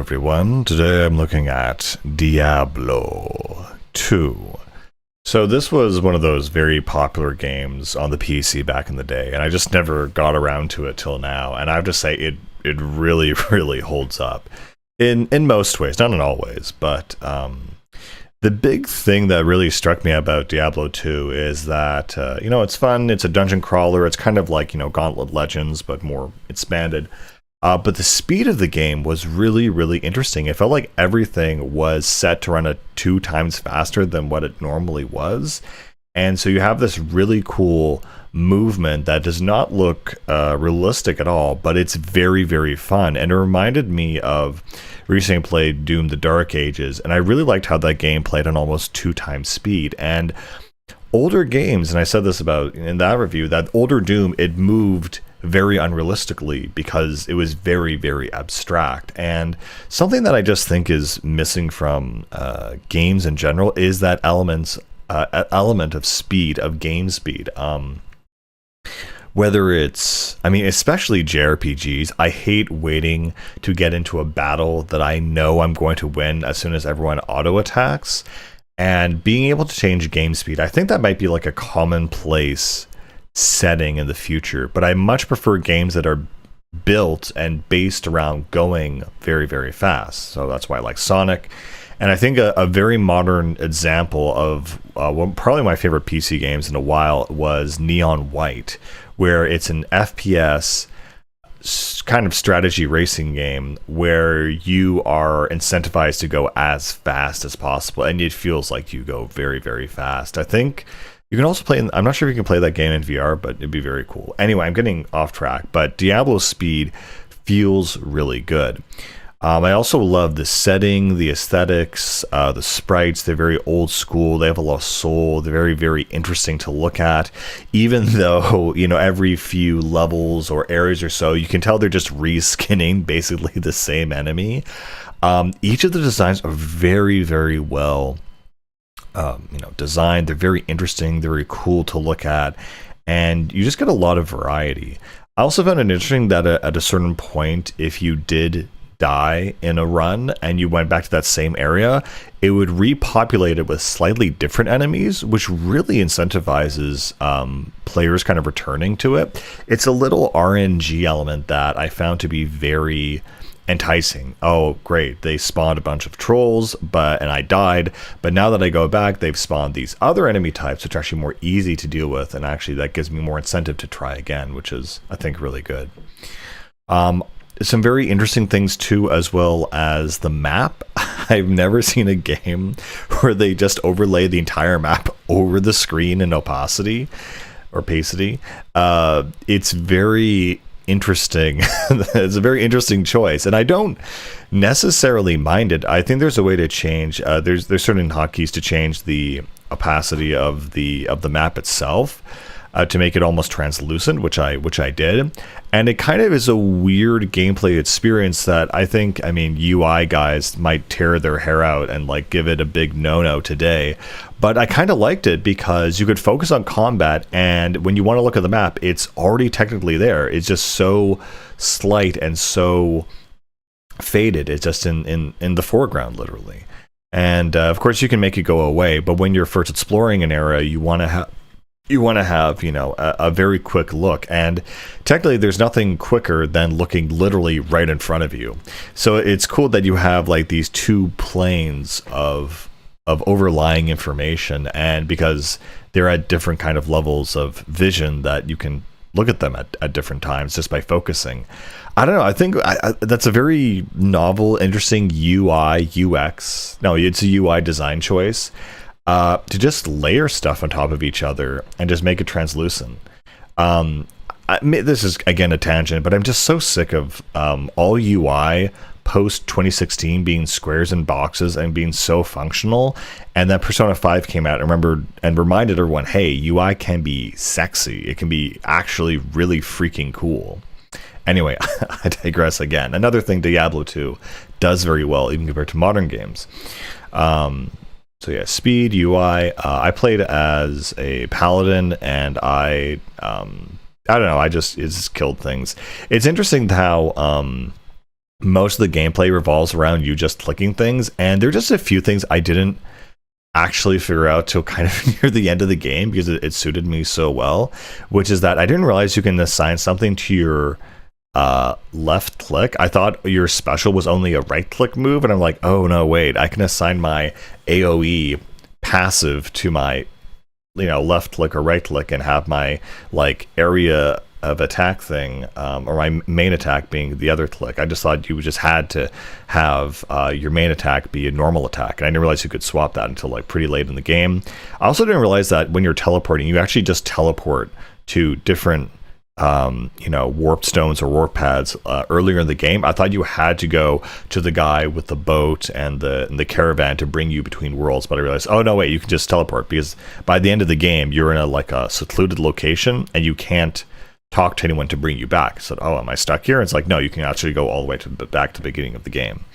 everyone. Today I'm looking at Diablo 2. So this was one of those very popular games on the PC back in the day, and I just never got around to it till now, and I have to say it really, really holds up. In most ways, not in all ways, but the big thing that really struck me about Diablo 2 is that, it's fun, it's a dungeon crawler, it's kind of like, Gauntlet Legends, but more expanded. But the speed of the game was really, really interesting. It felt like everything was set to run at 2 times faster than what it normally was. And so you have this really cool movement that does not look realistic at all, but it's very, very fun. And it reminded me of recently played Doom the Dark Ages, and I really liked how that game played on almost 2 times speed. And older games, and I said this about in that review, that older Doom, it moved very unrealistically because it was very, very abstract. And something that I just think is missing from games in general is that element of speed, of game speed. Whether it's, especially JRPGs, I hate waiting to get into a battle that I know I'm going to win as soon as everyone auto attacks. And being able to change game speed, I think that might be like a commonplace setting in the future, but I much prefer games that are built and based around going very, very fast. So that's why I like Sonic. And I think a very modern example of probably my favorite PC games in a while was Neon White, where it's an FPS kind of strategy racing game where you are incentivized to go as fast as possible, and it feels like you go very, very fast. I think you can also play I'm not sure if you can play that game in VR, but it'd be very cool. Anyway, I'm getting off track, but Diablo's speed feels really good. I also love the setting, the aesthetics, the sprites. They're very old school. They have a lot of soul. They're very, very interesting to look at. Even though, every few levels or areas or so, you can tell they're just reskinning basically the same enemy. Each of the designs are very, very well designed. They're very interesting. They're very cool to look at. And you just get a lot of variety. I also found it interesting that at a certain point, if you did die in a run and you went back to that same area, it would repopulate it with slightly different enemies, which really incentivizes players kind of returning to it. It's a little RNG element that I found to be very enticing. Oh, great, they spawned a bunch of trolls, and I died, but now that I go back, they've spawned these other enemy types, which are actually more easy to deal with, and actually that gives me more incentive to try again, which is, I think, really good. Some very interesting things too, as well as the map. I've never seen a game where they just overlay the entire map over the screen in opacity or opacity. It's very interesting. It's a very interesting choice, and I don't necessarily mind it. I think there's a way to change. There's certain hotkeys to change the opacity of the map itself. To make it almost translucent, which I did, and it kind of is a weird gameplay experience that I think, UI guys might tear their hair out and like give it a big no-no today, but I kind of liked it because you could focus on combat, and when you want to look at the map, it's already technically there. It's just so slight and so faded. It's just in the foreground, literally, and of course you can make it go away, but when you're first exploring an area, you want to have a very quick look, and technically there's nothing quicker than looking literally right in front of you. So it's cool that you have like these 2 planes of overlying information, and because they're at different kind of levels of vision, that you can look at them at different times just by focusing. I don't know, I think that's a very novel, interesting it's a UI design choice. To just layer stuff on top of each other and just make it translucent. This is, again, a tangent, but I'm just so sick of all UI post 2016 being squares and boxes and being so functional. And then Persona 5 came out and reminded everyone, hey, UI can be sexy. It can be actually really freaking cool. Anyway, I digress again. Another thing Diablo 2 does very well, even compared to modern games. So yeah, speed, UI. I played as a paladin, and I don't know. It just killed things. It's interesting how most of the gameplay revolves around you just clicking things, and there are just a few things I didn't actually figure out till kind of near the end of the game because it suited me so well, which is that I didn't realize you can assign something to your left click. I thought your special was only a right click move, and I'm like, oh no, wait, I can assign my AoE passive to my left click or right click and have my like area of attack thing, or my main attack being the other click. I just thought you just had to have your main attack be a normal attack, and I didn't realize you could swap that until like pretty late in the game. I also didn't realize that when you're teleporting, you actually just teleport to different warped stones or warp pads earlier in the game. I thought you had to go to the guy with the boat and the caravan to bring you between worlds, but I realized, oh no, wait, you can just teleport, because by the end of the game you're in a secluded location and you can't talk to anyone to bring you back. So, oh, am I stuck here? It's like, no, you can actually go all the way back to the beginning of the game.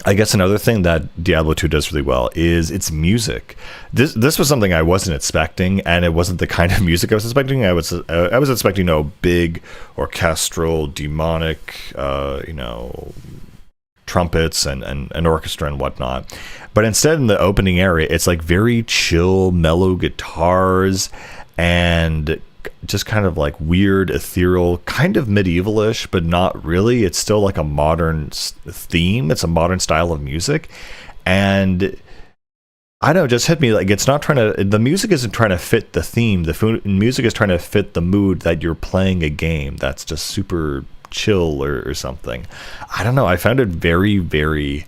I guess another thing that Diablo 2 does really well is its music. This was something I wasn't expecting, and it wasn't the kind of music I was expecting. I was expecting big orchestral, demonic, trumpets and orchestra and whatnot. But instead, in the opening area, it's like very chill, mellow guitars and just kind of like weird, ethereal, kind of medievalish, but not really. It's still like a modern theme. It's a modern style of music. And I don't know, it just hit me like it's not trying to, the music isn't trying to fit the theme. The music is trying to fit the mood that you're playing a game that's just super chill or something. I don't know. I found it very, very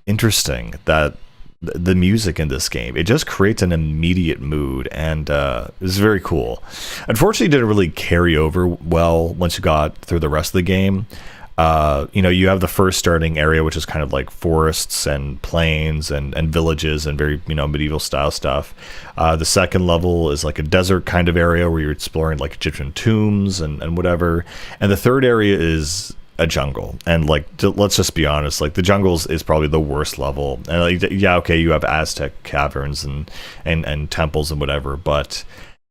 interesting that the music in this game, it just creates an immediate mood, and it's very cool. Unfortunately, it didn't really carry over well once you got through the rest of the game. You have the first starting area, which is kind of like forests and plains and villages and very medieval style stuff. The second level is like a desert kind of area where you're exploring like Egyptian tombs and whatever. And the third area is a jungle, and like let's just be honest, like the jungles is probably the worst level. And like, yeah, okay, you have Aztec caverns and temples and whatever, but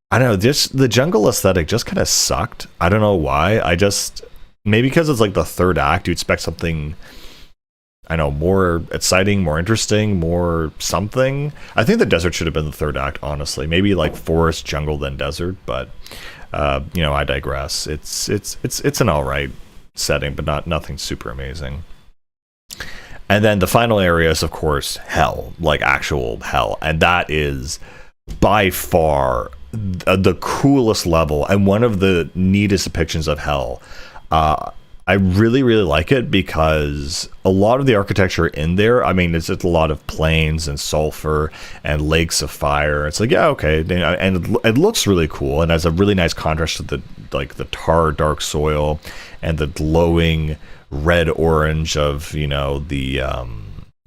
I don't know, just the jungle aesthetic just kind of sucked. I don't know why. Maybe because it's like the third act, you expect something, I know, more exciting, more interesting, more something. I think the desert should have been the third act, honestly. Maybe like forest, jungle, then desert, but I digress. It's an all right setting, but nothing super amazing. And then the final area is, of course, hell, like actual hell, and that is by far the coolest level and one of the neatest depictions of hell. I really, really like it because a lot of the architecture in there, I mean, it's just a lot of plains and sulfur and lakes of fire. It's like, yeah, okay, and it looks really cool and has a really nice contrast to the tar dark soil and the glowing red orange of the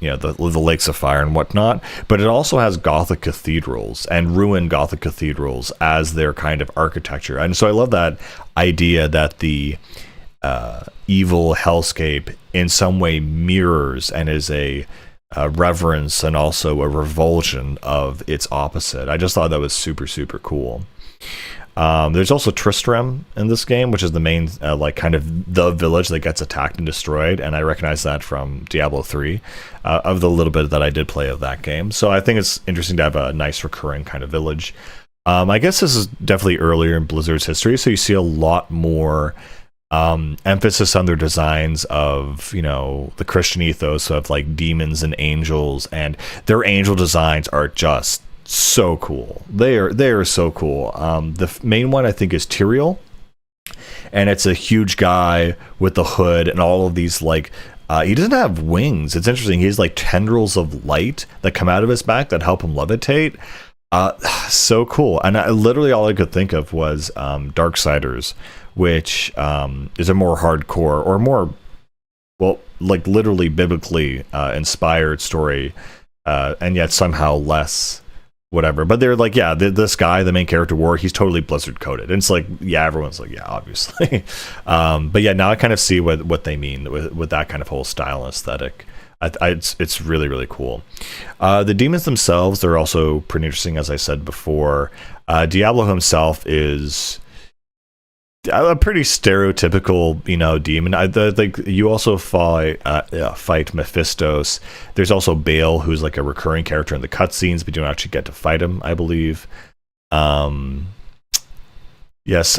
lakes of fire and whatnot. But it also has Gothic cathedrals and ruined Gothic cathedrals as their kind of architecture. And so I love that idea that the evil hellscape in some way mirrors and is a reverence and also a revulsion of its opposite. I just thought that was super, super cool. There's also Tristram in this game, which is the main kind of the village that gets attacked and destroyed, and I recognize that from Diablo 3 of the little bit that I did play of that game. So I think it's interesting to have a nice recurring kind of village. I guess this is definitely earlier in Blizzard's history, so you see a lot more emphasis on their designs of the Christian ethos of like demons and angels, and their angel designs are just so cool. They are so cool. The main one I think is Tyrael, and it's a huge guy with the hood and all of these like he doesn't have wings. It's interesting. He has like tendrils of light that come out of his back that help him levitate. So cool. And literally all I could think of was Darksiders, which is a more hardcore or more, well, like literally biblically inspired story, and yet somehow less whatever. But they're like, yeah, this guy, the main character, he's totally Blizzard coded. And it's like, yeah, everyone's like, yeah, obviously. But yeah, now I kind of see what they mean with that kind of whole style and aesthetic. It's really, really cool. The demons themselves, they're also pretty interesting, as I said before. Diablo himself is a pretty stereotypical, demon. Like you also fight Mephistos. There's also Baal, who's like a recurring character in the cutscenes, but you don't actually get to fight him, I believe. Yes,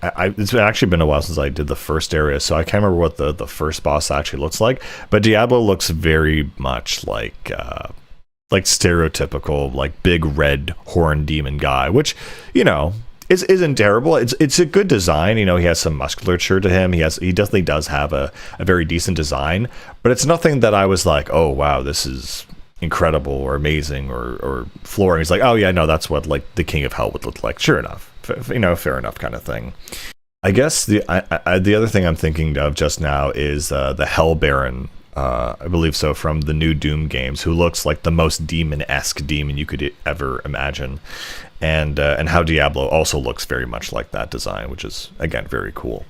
it's actually been a while since I did the first area, so I can't remember what the first boss actually looks like. But Diablo looks very much like stereotypical, like big red horn demon guy, which isn't terrible. It's a good design. He has some musculature to him. He definitely does have a very decent design, but it's nothing that I was like, oh wow, this is incredible or amazing or flooring. He's like, oh yeah, no, that's what like the King of Hell would look like. Sure enough, fair enough kind of thing. I guess the other thing I'm thinking of just now is the Hell Baron. I believe so, from the new Doom games, who looks like the most demon-esque demon you could ever imagine, and how Diablo also looks very much like that design, which is again very cool.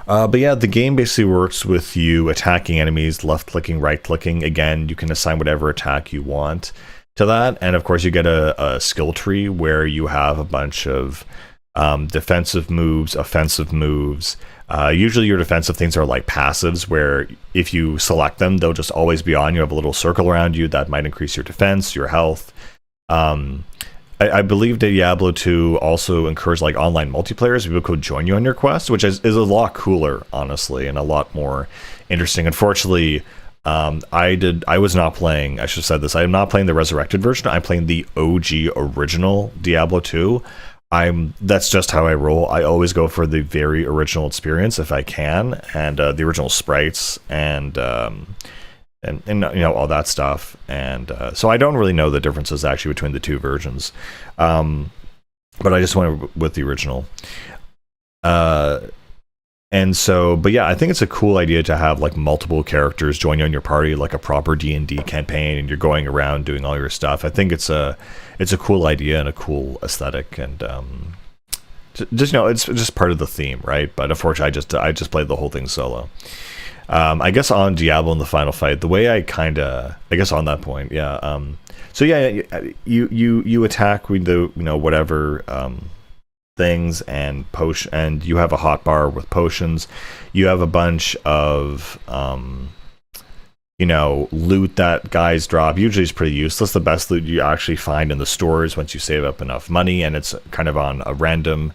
But yeah, the game basically works with you attacking enemies, left-clicking, right-clicking. Again, you can assign whatever attack you want to that, and of course you get a skill tree where you have a bunch of defensive moves, offensive moves. Usually your defensive things are like passives, where if you select them, they'll just always be on. You have a little circle around you that might increase your defense, your health. I believe Diablo 2 also encouraged like online multiplayer, so people could join you on your quest, which is a lot cooler, honestly, and a lot more interesting. Unfortunately, I was not playing, I should have said this, I am not playing the resurrected version. I'm playing the OG original Diablo 2. That's just how I roll. I always go for the very original experience if I can, and the original sprites and all that stuff. And so I don't really know the differences actually between the two versions, but I just went with the original. And so, but yeah, I think it's a cool idea to have like multiple characters join you on your party, like a proper D&D campaign, and you're going around doing all your stuff. I think it's a cool idea and a cool aesthetic, and just it's just part of the theme, right? But unfortunately, I just played the whole thing solo. I guess on Diablo in the final fight, the way I guess on that point, yeah. So yeah, you attack with the whatever things and potion, and you have a hot bar with potions. You have a bunch of loot that guys drop. Usually it's pretty useless. The best loot you actually find in the stores once you save up enough money, and it's kind of on a random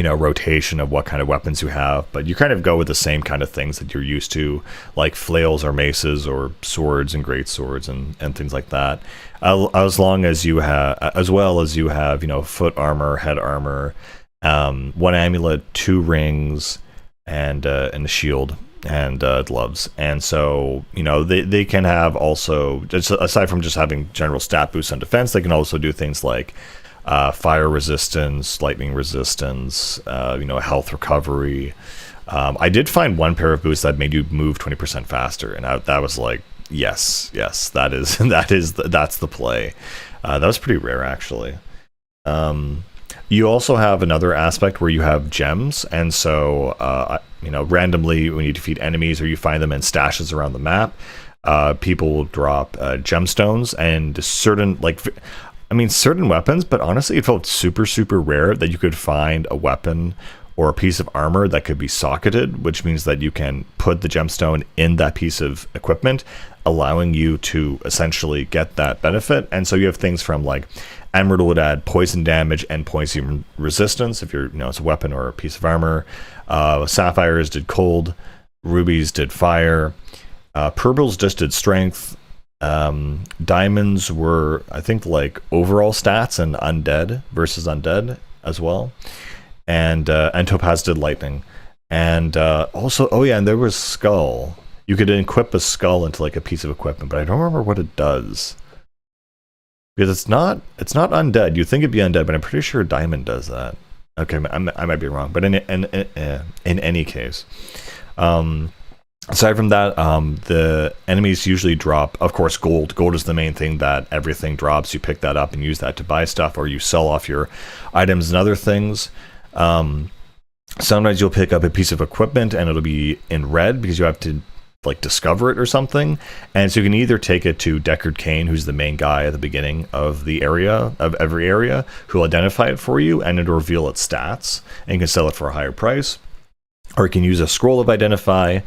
rotation of what kind of weapons you have, but you kind of go with the same kind of things that you're used to, like flails or maces or swords and great swords and things like that. As well as you have foot armor, head armor, one amulet, 2 rings, and a shield and gloves. And so they can have also, just aside from just having general stat boosts on defense, they can also do things like fire resistance, lightning resistance, health recovery. I did find one pair of boots that made you move 20% faster, and that was like, yes, that's the play. That was pretty rare, actually. You also have another aspect where you have gems, and so randomly when you defeat enemies or you find them in stashes around the map, people will drop gemstones, and certain weapons, but honestly, it felt super, super rare that you could find a weapon or a piece of armor that could be socketed, which means that you can put the gemstone in that piece of equipment, allowing you to essentially get that benefit. And so you have things from like emerald would add poison damage and poison resistance if you're, it's a weapon or a piece of armor. Sapphires did cold, rubies did fire, purples just did strength. Diamonds were, I think, like overall stats and undead versus undead as well, and topaz did lightning, and also, and there was skull. You could equip a skull into like a piece of equipment, but I don't remember what it does, because it's not undead. You'd think it'd be undead, but I'm pretty sure diamond does that. Okay, I might be wrong, but in any case, aside from that, the enemies usually drop, of course, gold. Gold is the main thing that everything drops. You pick that up and use that to buy stuff, or you sell off your items and other things. Sometimes you'll pick up a piece of equipment and it'll be in red because you have to like discover it or something. And so you can either take it to Deckard Cain, who's the main guy at the beginning of the area, of every area, who'll identify it for you and it'll reveal its stats, and you can sell it for a higher price. Or you can use a scroll of identify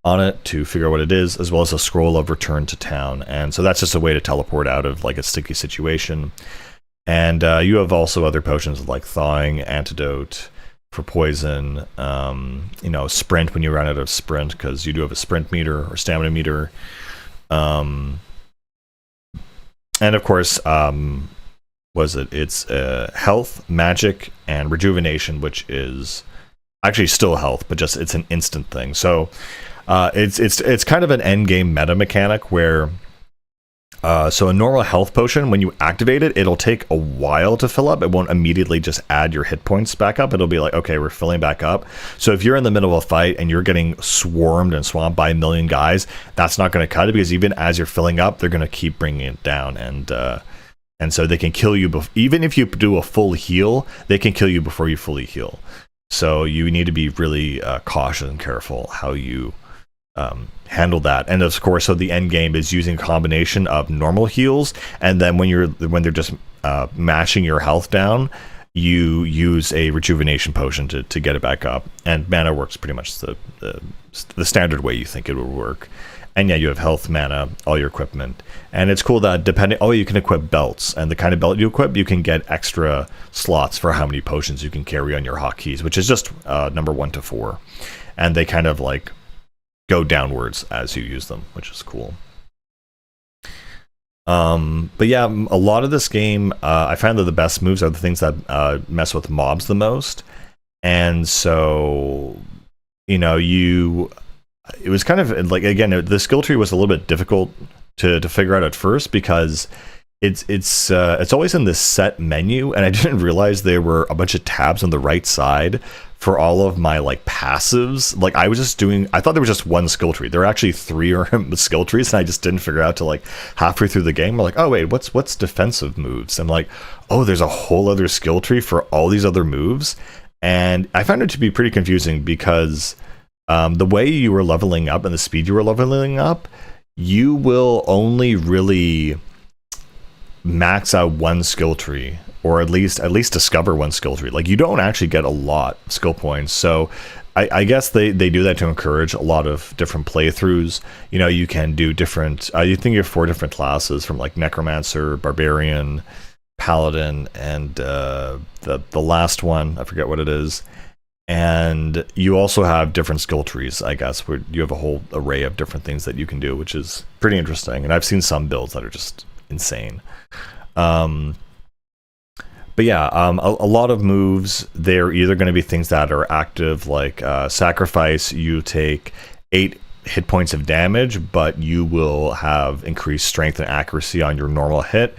on it to figure out what it is, as well as a scroll of return to town. And so that's just a way to teleport out of like a sticky situation. And you have also other potions like thawing, antidote for poison, sprint when you run out of sprint, because you do have a sprint meter or stamina meter. And of course, it's health, magic, and rejuvenation, which is actually still health, but just it's an instant thing. So it's kind of an end game meta mechanic where so a normal health potion, when you activate it, it'll take a while to fill up. It won't immediately just add your hit points back up. It'll be like, okay, we're filling back up. So if you're in the middle of a fight and you're getting swarmed and swamped by a million guys, that's not going to cut it, because even as you're filling up, they're going to keep bringing it down. And so they can kill you. Even if you do a full heal, they can kill you before you fully heal. So you need to be really cautious and careful how you handle that. And of course, so the end game is using a combination of normal heals, and then when they're just mashing your health down, you use a rejuvenation potion to get it back up. And mana works pretty much the standard way you think it would work. And yeah, you have health, mana, all your equipment. And it's cool that you can equip belts. And the kind of belt you equip, you can get extra slots for how many potions you can carry on your hotkeys, which is just number 1 to 4. And they kind of like go downwards as you use them, which is cool. But yeah, a lot of this game, I find that the best moves are the things that mess with mobs the most. And so, it was kind of like, again, the skill tree was a little bit difficult to figure out at first, because it's always in this set menu, and I didn't realize there were a bunch of tabs on the right side for all of my like passives. Like I thought there was just one skill tree. There were actually 3 skill trees, and I just didn't figure out till like halfway through the game. We're like, oh wait, what's defensive moves? I'm like, oh, there's a whole other skill tree for all these other moves. And I found it to be pretty confusing, because the way you were leveling up and the speed you were leveling up, you will only really max out one skill tree, or at least discover one skill tree. Like you don't actually get a lot of skill points. So I guess they do that to encourage a lot of different playthroughs. You can do different, you think you have 4 different classes, from like Necromancer, Barbarian, Paladin, and the last one, I forget what it is. And you also have different skill trees, I guess, where you have a whole array of different things that you can do, which is pretty interesting. And I've seen some builds that are just insane. But yeah, a lot of moves, they're either going to be things that are active, like Sacrifice. You take 8 hit points of damage, but you will have increased strength and accuracy on your normal hit.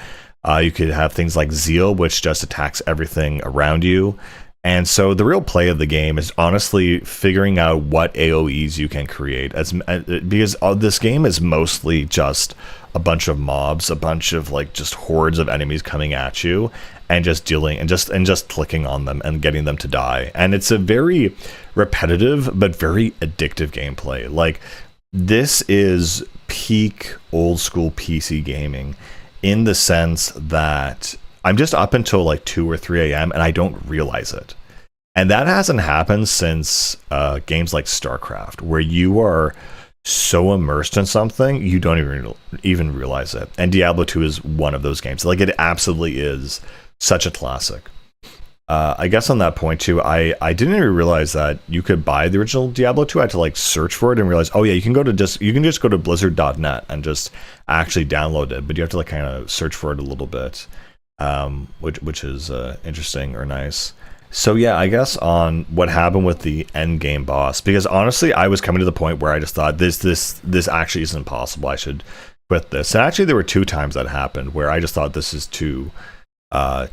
You could have things like Zeal, which just attacks everything around you. And so the real play of the game is honestly figuring out what AoEs you can create, because this game is mostly just a bunch of mobs, a bunch of like just hordes of enemies coming at you, and just dealing and just clicking on them and getting them to die. And it's a very repetitive but very addictive gameplay. Like this is peak old school PC gaming, in the sense that I'm just up until like 2 or 3 a.m. and I don't realize it. And that hasn't happened since games like StarCraft, where you are so immersed in something you don't even realize it. And Diablo 2 is one of those games. Like it absolutely is such a classic. I guess on that point too, I didn't even realize that you could buy the original Diablo 2. I had to like search for it and realize, oh yeah, you can just go to blizzard.net and just actually download it, but you have to like kind of search for it a little bit. Which is interesting or nice. So yeah, I guess on what happened with the end game boss, because honestly, I was coming to the point where I just thought this actually isn't possible. I should quit this. And actually, there were 2 times that happened where I just thought this is too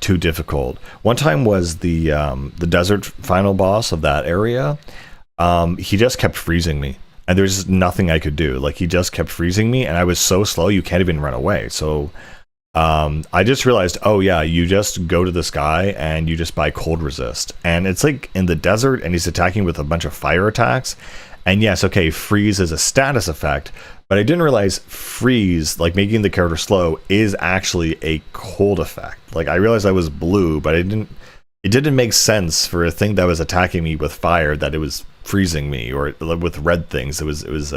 difficult. One time was the desert final boss of that area. He just kept freezing me, and there's nothing I could do. Like he just kept freezing me, and I was so slow you can't even run away. So I just realized, oh yeah, you just go to this guy and you just buy cold resist, and it's like in the desert, and he's attacking with a bunch of fire attacks. And yes, okay, freeze is a status effect, but I didn't realize freeze, like making the character slow, is actually a cold effect. Like I realized I was blue, but it didn't make sense for a thing that was attacking me with fire that it was freezing me, or with red things. It was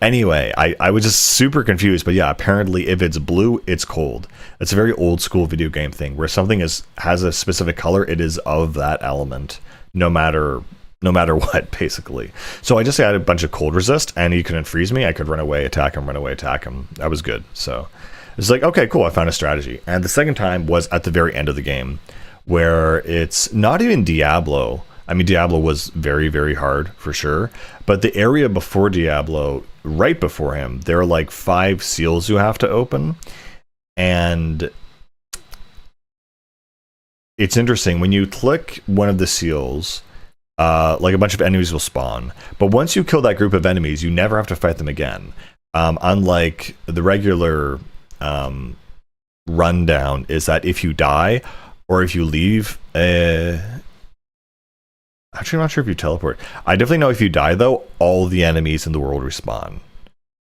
anyway, I was just super confused. But yeah, apparently if it's blue, it's cold. It's a very old school video game thing where something has a specific color, it is of that element, no matter what, basically. So I just had a bunch of cold resist, and he couldn't freeze me. I could run away, attack him, run away, attack him. That was good. So it's like, okay, cool, I found a strategy. And the second time was at the very end of the game, where it's not even Diablo. I mean, Diablo was very, very hard for sure, but the area before Diablo, right before him, there are like 5 seals you have to open. And it's interesting, when you click one of the seals, like a bunch of enemies will spawn, but once you kill that group of enemies, you never have to fight them again. Unlike the regular rundown, is that if you die, or if you leave, actually I'm not sure if you teleport. I definitely know if you die though, all the enemies in the world respawn.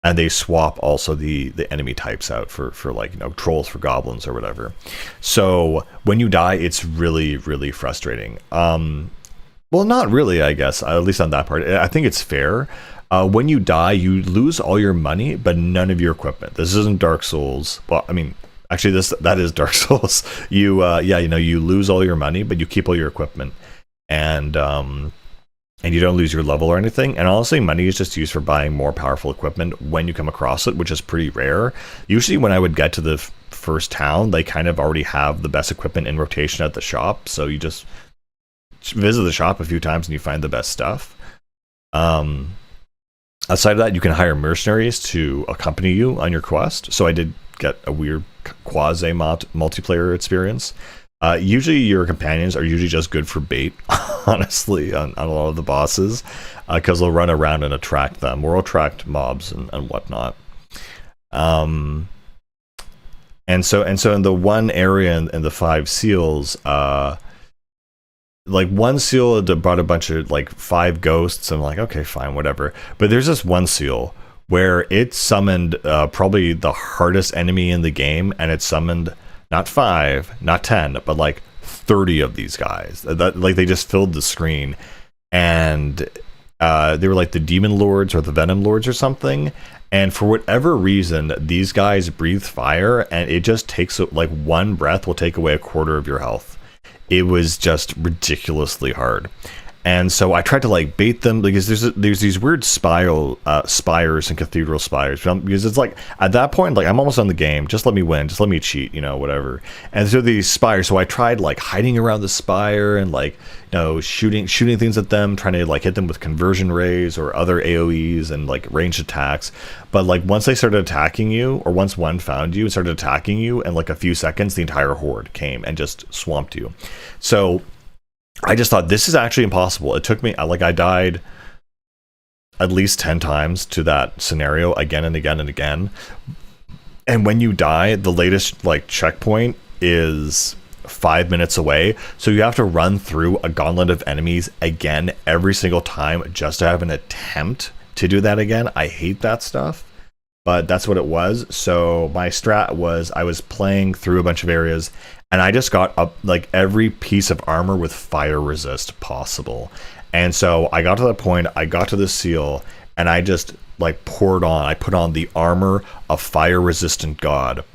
And they swap also the enemy types out for like, you know, trolls for goblins or whatever. So when you die, it's really, really frustrating. Well, not really, I guess, at least on that part. I think it's fair. When you die, you lose all your money, but none of your equipment. This isn't Dark Souls. Well, I mean, actually, that is Dark Souls. You you lose all your money, but you keep all your equipment, and you don't lose your level or anything. And honestly, money is just used for buying more powerful equipment when you come across it, which is pretty rare. Usually, when I would get to the first town, they kind of already have the best equipment in rotation at the shop, so you just visit the shop a few times and you find the best stuff. Aside of that, you can hire mercenaries to accompany you on your quest. So I did get a weird quasi multiplayer experience. Usually your companions are usually just good for bait, honestly, on a lot of the bosses, because they'll run around and attract them, or attract mobs and whatnot. And so in the one area in the 5 seals, like one seal brought a bunch of like 5 ghosts. I'm like, okay, fine, whatever. But there's this one seal where it summoned probably the hardest enemy in the game, and it summoned not 5, not 10, but like 30 of these guys. That, like, they just filled the screen, and they were like the Demon Lords or the Venom Lords or something. And for whatever reason, these guys breathe fire, and it just takes, like, one breath will take away a quarter of your health. It was just ridiculously hard. And so I tried to like bait them, because there's these weird spires and cathedral spires, because it's like at that point, like, I'm almost on the game, just let me win, just let me cheat, you know, whatever. And so these spires, so I tried like hiding around the spire and like, you know, shooting things at them, trying to like hit them with conversion rays or other AoEs and like ranged attacks. But like once they started attacking you, or once one found you and started attacking you, in like a few seconds the entire horde came and just swamped you. So I just thought, this is actually impossible. It took me, like, I died at least 10 times to that scenario again and again and again. And when you die, the latest like checkpoint is 5 minutes away, so you have to run through a gauntlet of enemies again every single time just to have an attempt to do that again. I hate that stuff, but that's what it was. So my strat was, I was playing through a bunch of areas, and I just got up like every piece of armor with fire resist possible. And so I got to that point, I got to the seal, and I just like I put on the armor of fire resistant god.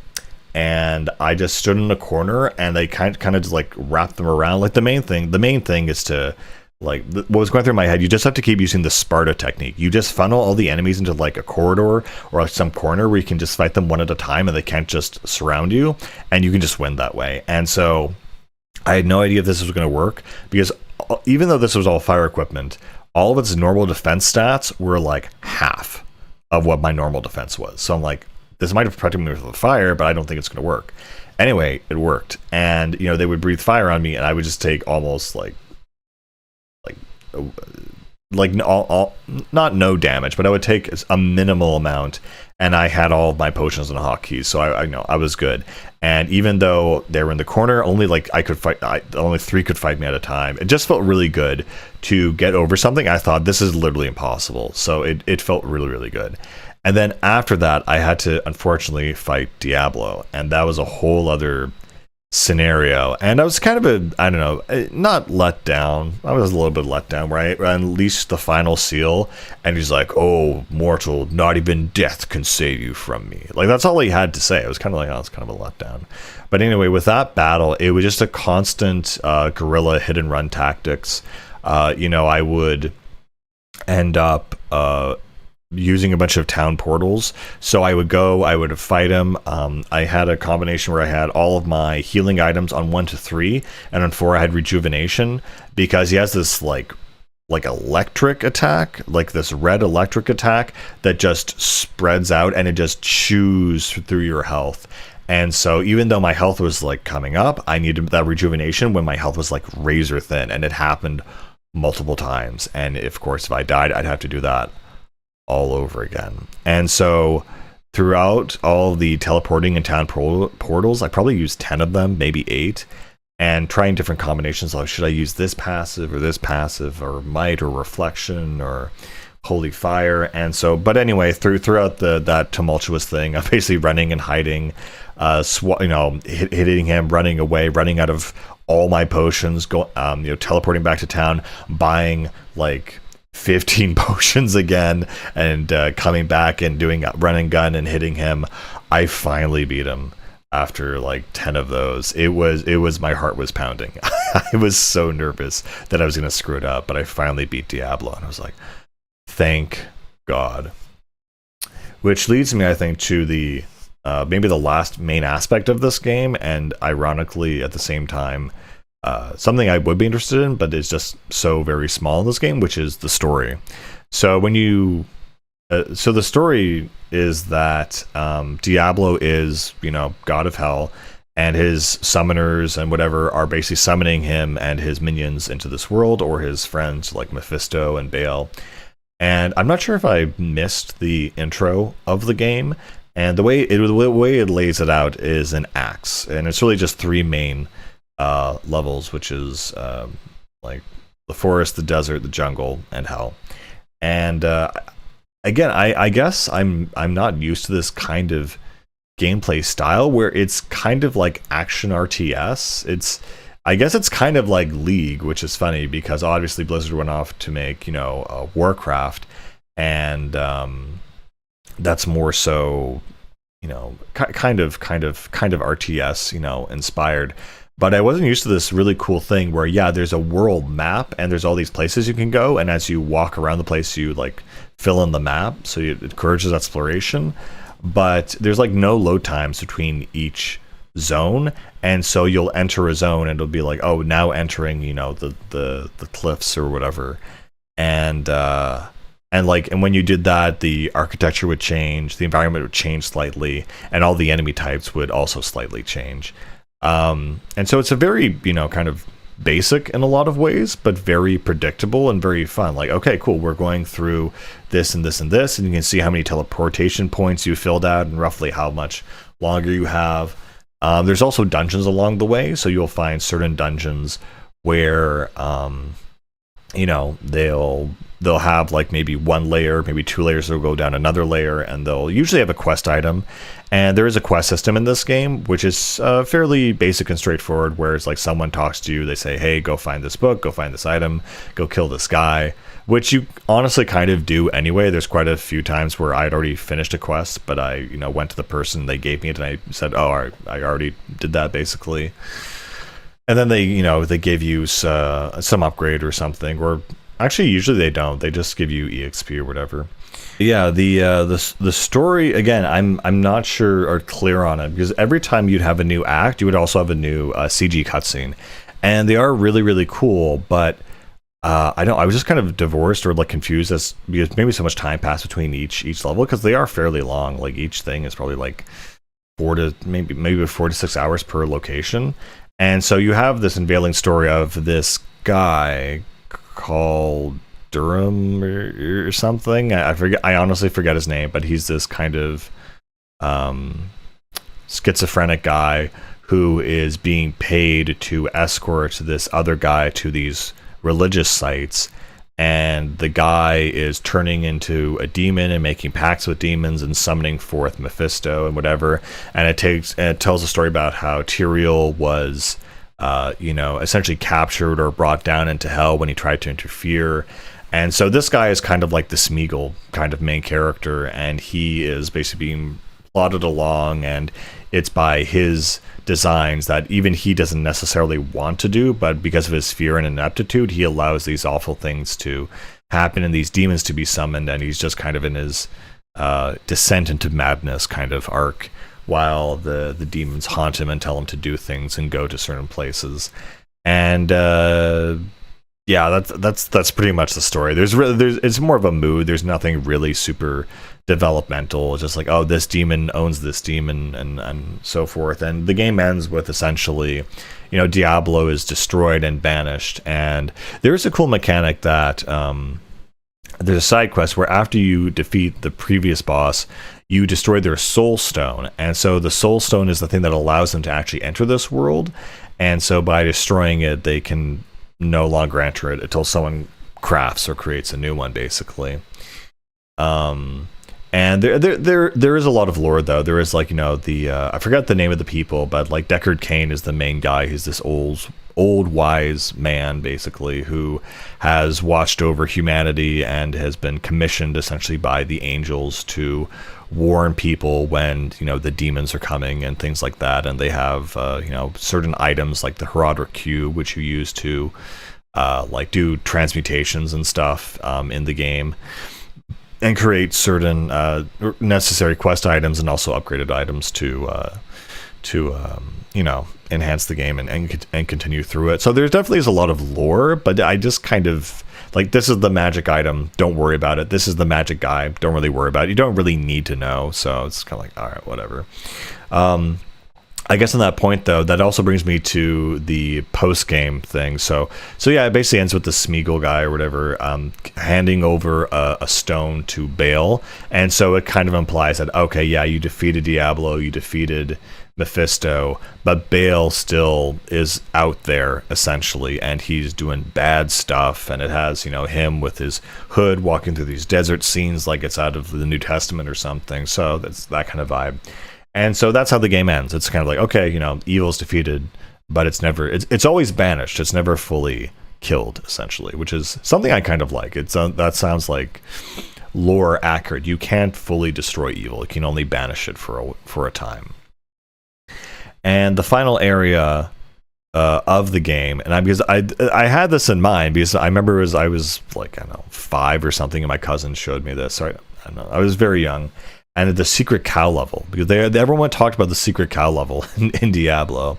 And I just stood in a corner, and they kind of just like wrapped them around. Like the main thing is to, like, what was going through my head, you just have to keep using the Sparta technique. You just funnel all the enemies into like a corridor or like some corner where you can just fight them one at a time, and they can't just surround you, and you can just win that way. And so I had no idea if this was going to work, because even though this was all fire equipment, all of its normal defense stats were like half of what my normal defense was. So I'm like, this might have protected me from the fire, but I don't think it's going to work. Anyway, it worked. And, you know, they would breathe fire on me, and I would just take almost like like not no damage, but I would take a minimal amount, and I had all of my potions and hotkeys, so I know I was good. And even though they were in the corner, only like I could fight, only 3 could fight me at a time. It just felt really good to get over something. I thought this is literally impossible, so it felt really, really good. And then after that, I had to unfortunately fight Diablo, and that was a whole other scenario. And I was kind of I don't know, not let down. I was a little bit let down, right? I unleashed the final seal, and he's like, "Oh, mortal, not even death can save you from me." Like, that's all he had to say. It was kind of like, oh, it's kind of a letdown. But anyway, with that battle, it was just a constant guerrilla hit and run tactics. I would end up using a bunch of town portals. So I would fight him. I had a combination where I had all of my healing items on 1 to 3, and on 4 I had rejuvenation, because he has this like electric attack, like this red electric attack that just spreads out and it just chews through your health. And so even though my health was like coming up, I needed that rejuvenation when my health was like razor thin, and it happened multiple times. And of course, if I died, I'd have to do that all over again. And so throughout all the teleporting and town portals, I probably used 10 of them, maybe 8, and trying different combinations. Like, should I use this passive, or might, or reflection, or holy fire? And so, but anyway, throughout that tumultuous thing of basically running and hiding, hitting him, running away, running out of all my potions, teleporting back to town, buying like 15 potions again, and coming back and doing a run and gun and hitting him. I finally beat him after like 10 of those. It was my heart was pounding. I was so nervous that I was going to screw it up, but I finally beat Diablo, and I was like, thank God. Which leads me, I think, to the maybe the last main aspect of this game, and ironically at the same time, something I would be interested in, but it's just so very small in this game, which is the story. So when so the story is that Diablo is, god of hell, and his summoners and whatever are basically summoning him and his minions into this world, or his friends like Mephisto and Baal. And I'm not sure if I missed the intro of the game, and the way it lays it out is an axe, and it's really just 3 main levels, which is like the forest, the desert, the jungle, and hell. And again, I guess I'm not used to this kind of gameplay style where it's kind of like action RTS. I guess it's kind of like League, which is funny because obviously Blizzard went off to make Warcraft, and that's more so kind of RTS inspired. But I wasn't used to this really cool thing where, there's a world map and there's all these places you can go, and as you walk around the place, you like fill in the map, so it encourages exploration. But there's like no load times between each zone, and so you'll enter a zone and it'll be like, oh, now entering the cliffs or whatever, and when you did that, the architecture would change, the environment would change slightly, and all the enemy types would also slightly change. And so it's a very, kind of basic in a lot of ways, but very predictable and very fun. Like, okay, cool, we're going through this and this and this, and you can see how many teleportation points you filled out and roughly how much longer you have. There's also dungeons along the way, so you'll find certain dungeons where, they'll have like maybe 1 layer, maybe 2 layers that'll go down another layer, and they'll usually have a quest item. And there is a quest system in this game, which is fairly basic and straightforward, where it's like someone talks to you, they say, hey, go find this book, go find this item, go kill this guy, which you honestly kind of do anyway. There's quite a few times where I'd already finished a quest, but I went to the person, they gave me it, and I said, oh, I already did that basically. And then they give you some upgrade or something, or actually usually they don't. They just give you EXP or whatever. Yeah, the story, again, I'm not sure or clear on it, because every time you'd have a new act, you would also have a new CG cutscene, and they are really, really cool. But I was just kind of divorced or like confused because maybe so much time passed between each level, because they are fairly long. Like each thing is probably like 4 to 6 hours per location. And so you have this unveiling story of this guy called Durham or something. I forget. I honestly forget his name, but he's this kind of schizophrenic guy who is being paid to escort this other guy to these religious sites, and the guy is turning into a demon and making pacts with demons and summoning forth Mephisto and whatever. And it tells a story about how Tyrael was essentially captured or brought down into hell when he tried to interfere. And so this guy is kind of like the Smeagol kind of main character, and he is basically being plotted along, and it's by his designs that even he doesn't necessarily want to do, but because of his fear and ineptitude, he allows these awful things to happen and these demons to be summoned, and he's just kind of in his descent into madness kind of arc, while the demons haunt him and tell him to do things and go to certain places. And yeah, that's pretty much the story. There's it's more of a mood. There's nothing really super developmental. It's just like, oh, this demon owns this demon and so forth. And the game ends with essentially, Diablo is destroyed and banished. And there's a cool mechanic that there's a side quest where after you defeat the previous boss, you destroy their soul stone. And so the soul stone is the thing that allows them to actually enter this world. And so by destroying it, they can no longer enter it until someone crafts or creates a new one, basically. And there is a lot of lore, though. There is I forgot the name of the people, but like Deckard Cain is the main guy. He's this old wise man, basically, who has watched over humanity and has been commissioned essentially by the angels to warn people when the demons are coming and things like that. And they have certain items like the Herodic Cube, which you use to do transmutations and stuff in the game, and create certain necessary quest items and also upgraded items to enhance the game and continue through it. So there definitely is a lot of lore, but I just kind of like, this is the magic item, don't worry about it. This is the magic guy, don't really worry about it. You don't really need to know, so it's kind of like, all right, whatever. I guess on that point, though, that also brings me to the post-game thing. So yeah, it basically ends with the Smeagol guy or whatever handing over a stone to Bale. And so it kind of implies that, okay, yeah, you defeated Diablo, you defeated Mephisto, but Bale still is out there, essentially, and he's doing bad stuff. And it has, him with his hood walking through these desert scenes like it's out of the New Testament or something. So that's that kind of vibe. And so that's how the game ends. It's kind of like, okay, evil's defeated, but it's always banished. It's never fully killed, essentially, which is something I kind of like. That sounds like lore accurate. You can't fully destroy evil. You can only banish it for a time. And the final area of the game, and because I had this in mind because I remember I was like, I don't know, 5 or something, and my cousin showed me this. Sorry, I don't know, I was very young. And the secret cow level, because everyone talked about the secret cow level in Diablo.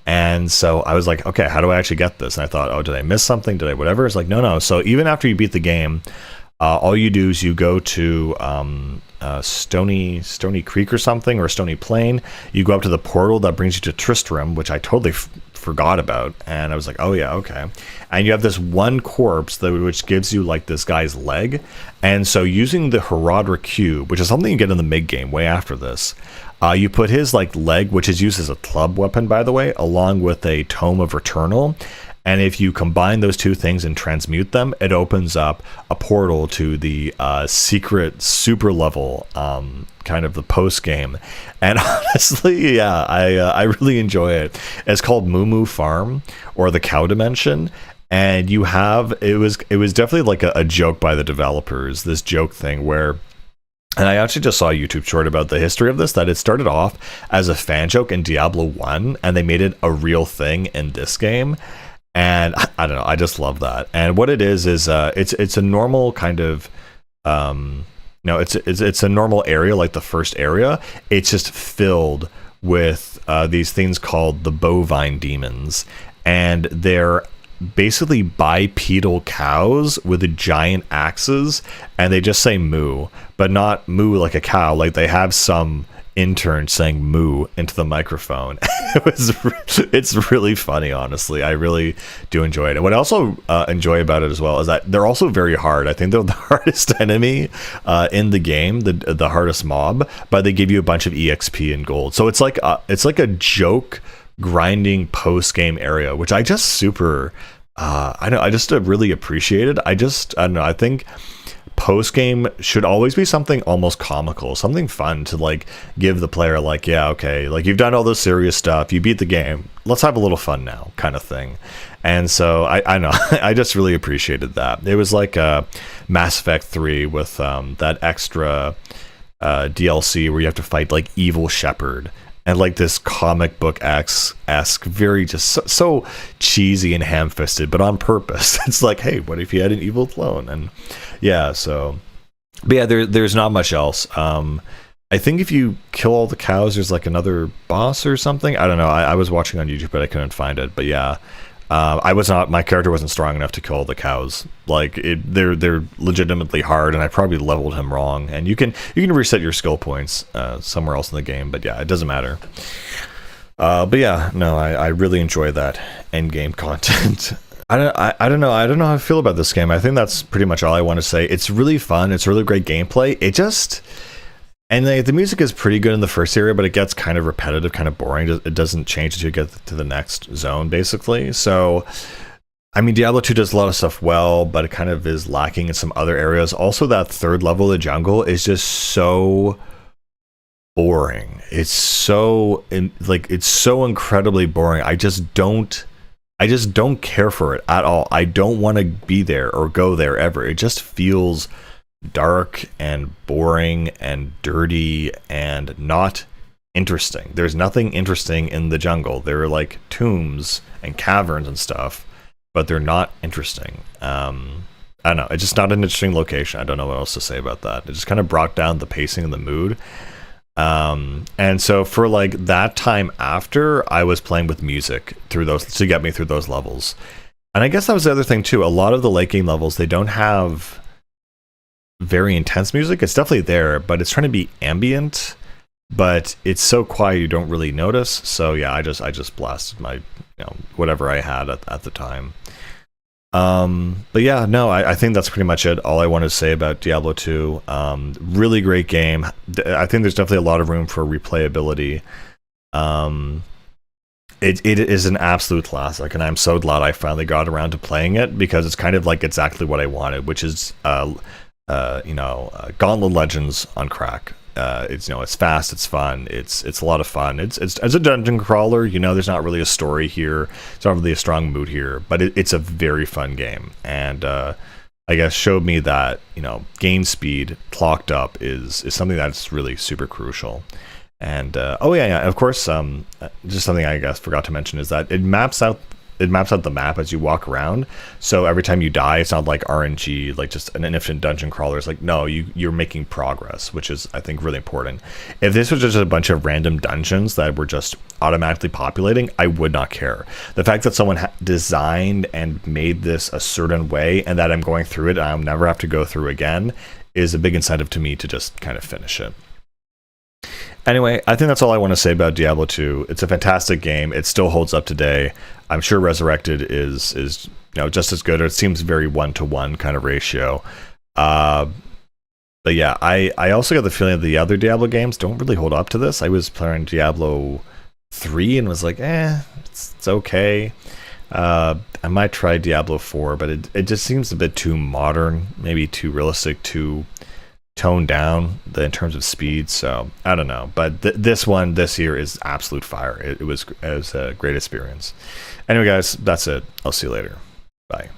And so I was like, okay, how do I actually get this? And I thought, oh, did I miss something? Did I whatever? It's like, no. So even after you beat the game, all you do is you go to Stony Creek or something, or Stony Plain. You go up to the portal that brings you to Tristram, which I totally forgot about. And I was like, oh yeah, okay. And you have this one corpse which gives you like this guy's leg. And so using the Herodic Cube, which is something you get in the mid game way after this, you put his like leg, which is used as a club weapon, by the way, along with a Tome of Returnal. And if you combine those two things and transmute them, it opens up a portal to the secret super level, kind of the post game. And honestly, yeah, I really enjoy it. It's called Moo Moo Farm, or the Cow Dimension. And you have it was definitely like a joke by the developers. This joke thing where. And I actually just saw a YouTube short about the history of this, that it started off as a fan joke in Diablo 1, and they made it a real thing in this game. And I don't know, I just love that. And what it is it's a normal kind of it's a normal area, like the first area. It's just filled with these things called the bovine demons, and they're basically bipedal cows with giant axes, and they just say moo, but not moo like a cow. Like they have some intern saying moo into the microphone. It's really funny, honestly. I really do enjoy it. And what I also enjoy about it as well is that they're also very hard. I think they're the hardest enemy in the game, the hardest mob, but they give you a bunch of EXP and gold. So it's like a joke grinding post game area, which I just super I just really appreciate it. I don't know. I think post game should always be something almost comical, something fun to like give the player like, yeah, okay, like you've done all this serious stuff, you beat the game, let's have a little fun now, kind of thing. And so I know I just really appreciated that. It was like Mass Effect 3 with that extra DLC where you have to fight like Evil Shepherd. And like this comic book esque, very just so cheesy and ham-fisted, but on purpose. It's like, hey, what if you had an evil clone? And yeah, so, but yeah, there's not much else. I think if you kill all the cows, there's like another boss or something. I don't know. I was watching on YouTube, but I couldn't find it. But yeah, my character wasn't strong enough to kill all the cows. Like they're legitimately hard, and I probably leveled him wrong. And you can reset your skill points somewhere else in the game, but yeah, it doesn't matter. But yeah, no, I really enjoy that end game content. I don't know how I feel about this game. I think that's pretty much all I want to say. It's really fun. It's really great gameplay. And the music is pretty good in the first area, but it gets kind of repetitive, kind of boring. It doesn't change until you get to the next zone, basically. So, I mean, Diablo 2 does a lot of stuff well, but it kind of is lacking in some other areas. Also, that third level of the jungle is just so boring. It's so incredibly boring. I just don't care for it at all. I don't want to be there or go there ever. It just feels dark and boring and dirty and not interesting. There's nothing interesting in the jungle. There are like tombs and caverns and stuff, but they're not interesting. I don't know. It's just not an interesting location. I don't know what else to say about that. It just kind of brought down the pacing and the mood. And so for like that time after, I was playing with music through those to get me through those levels. And I guess that was the other thing too. A lot of the late game levels, they don't have very intense music. It's definitely there, but it's trying to be ambient, but it's so quiet you don't really notice. So yeah, I just blasted my whatever I had at the time. But yeah, no, I think that's pretty much it. All I want to say about Diablo 2. Really great game. I think there's definitely a lot of room for replayability. It is an absolute classic, and I'm so glad I finally got around to playing it, because it's kind of like exactly what I wanted, which is Gauntlet Legends on crack. It's fast, it's fun, it's a lot of fun. It's as a dungeon crawler, there's not really a story here, it's not really a strong mood here, but it's a very fun game, and I guess showed me that game speed clocked up is something that's really super crucial. And of course, just something I guess forgot to mention is that it maps out the map as you walk around. So every time you die, it's not like RNG, like just an infinite dungeon crawler. It's like, no, you're making progress, which is, I think, really important. If this was just a bunch of random dungeons that were just automatically populating, I would not care. The fact that someone designed and made this a certain way, and that I'm going through it and I'll never have to go through again, is a big incentive to me to just kind of finish it. Anyway, I think that's all I want to say about Diablo 2. It's a fantastic game. It still holds up today. I'm sure Resurrected is just as good. It seems very 1-to-1 kind of ratio. But yeah, I also got the feeling that the other Diablo games don't really hold up to this. I was playing Diablo 3 and was like, it's okay. I might try Diablo 4, but it just seems a bit too modern, maybe too realistic, too toned down in terms of speed. So I don't know, but this year is absolute fire. It was a great experience. Anyway, guys, that's it. I'll see you later. Bye.